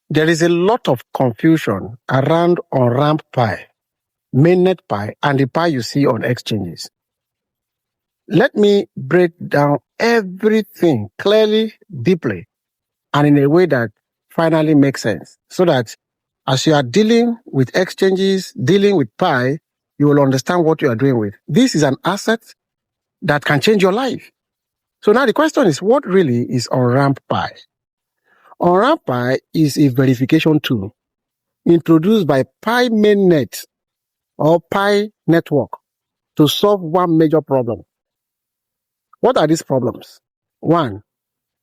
There is a lot of confusion around on-ramp Pi, Mainnet Pi, and the Pi you see on exchanges. Let me break down everything clearly, deeply, and in a way that finally makes sense, so that as you are dealing with exchanges, dealing with Pi, you will understand what you are doing with. This is an asset that can change your life. So now the question is, what really is on-ramp Pi? On-ramp Pi is a verification tool introduced by Pi Mainnet or Pi network to solve one major problem. What are these problems? One,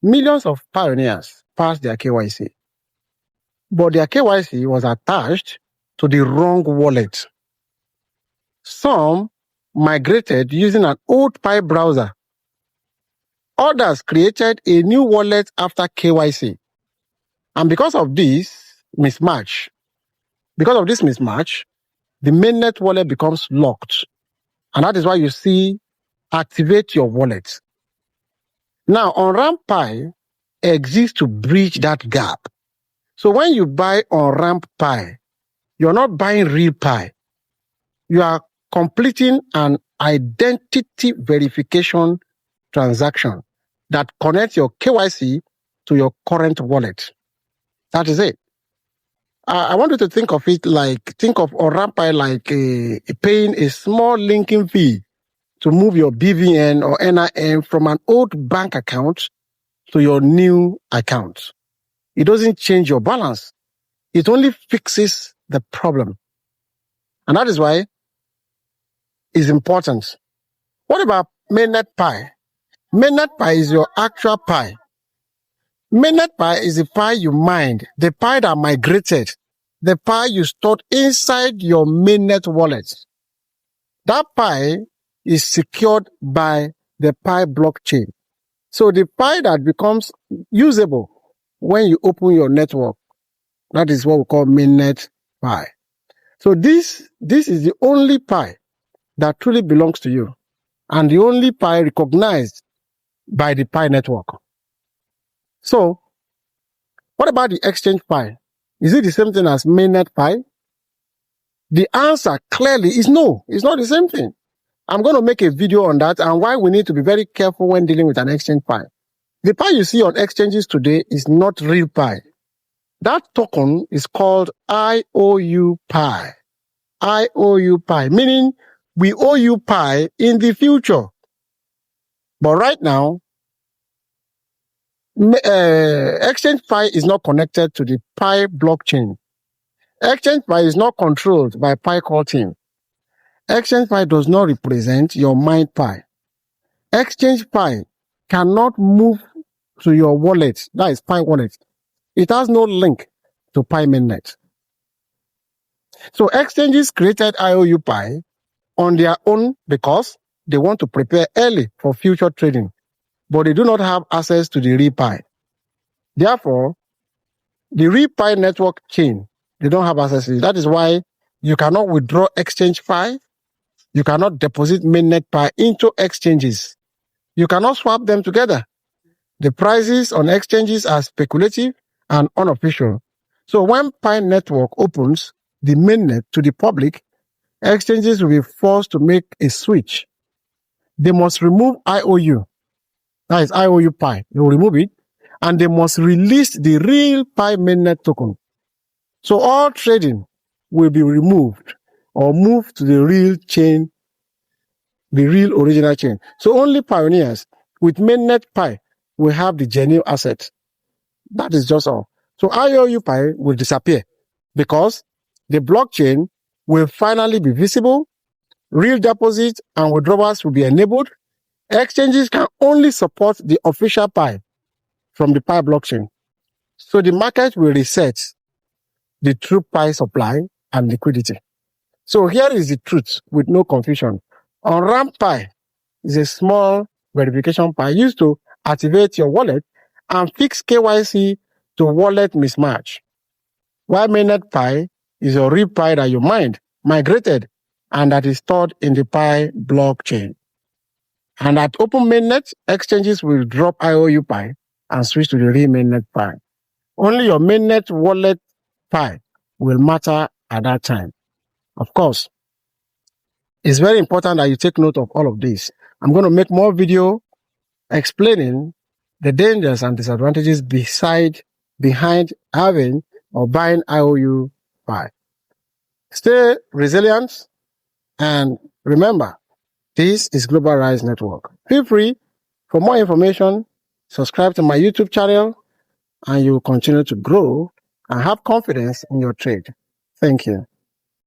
millions of pioneers passed their KYC, but their KYC was attached to the wrong wallet. Some migrated using an old Pi browser. Others created a new wallet after KYC. And because of this mismatch, the mainnet wallet becomes locked. And that is why you see activate your wallet. Now, on-ramp Pi exists to bridge that gap. So when you buy on-ramp Pi, you're not buying real Pi. You are completing an identity verification transaction that connects your KYC to your current wallet. That is it. I want you to think of on-ramp Pi like paying a small linking fee to move your BVN or NIN from an old bank account to your new account. It doesn't change your balance. It only fixes the problem. And that is why it's important. What about Mainnet Pi? Mainnet Pi is your actual Pi. Mainnet Pi is the Pi you mined, the Pi that migrated, the Pi you stored inside your Mainnet wallet. That Pi is secured by the Pi blockchain. So the Pi that becomes usable when you open your network, that is what we call Mainnet Pi. So this is the only Pi that truly belongs to you, and the only Pi recognized by the Pi network. So, what about the exchange Pi? Is it the same thing as Mainnet Pi? The answer clearly is no. It's not the same thing. I'm going to make a video on that and why we need to be very careful when dealing with an exchange Pi. The Pi you see on exchanges today is not real Pi. That token is called IOU Pi. IOU Pi, meaning we owe you Pi in the future. But right now, Exchange Pi is not connected to the Pi blockchain. Exchange Pi is not controlled by Pi core team. Exchange Pi does not represent your Mainnet Pi. Exchange Pi cannot move to your wallet, that is Pi wallet. It has no link to Pi mainnet. So exchanges created IOU Pi on their own because they want to prepare early for future trading, but they do not have access to the real Pi. Therefore, the real Pi network chain, they don't have access to it. That is why you cannot withdraw Exchange Pi. You cannot deposit Mainnet Pi into exchanges. You cannot swap them together. The prices on exchanges are speculative and unofficial. So when Pi network opens the mainnet to the public, exchanges will be forced to make a switch. They must remove IOU. That is IOU Pi. They will remove it. And they must release the real Pi mainnet token. So all trading will be removed or moved to the real chain, the real original chain. So only pioneers with Mainnet Pi will have the genuine asset. That is just all. So IOU Pi will disappear because the blockchain will finally be visible, real deposits and withdrawals will be enabled. Exchanges can only support the official Pi from the Pi blockchain. So the market will reset the true Pi supply and liquidity. So here is the truth with no confusion. On-ramp Pi is a small verification Pi used to activate your wallet and fix KYC to wallet mismatch. While Mainnet Pi is a real Pi that you mined, migrated, and that is stored in the Pi blockchain. And at open mainnet, exchanges will drop IOU Pi and switch to the real Mainnet Pi. Only your mainnet wallet Pi will matter at that time. Of course, it's very important that you take note of all of this. I'm going to make more video explaining the dangers and disadvantages behind having or buying IOU Pi. Stay resilient and remember, this is Global Rise Network. Feel free for more information, subscribe to my YouTube channel, and you will continue to grow and have confidence in your trade. Thank you.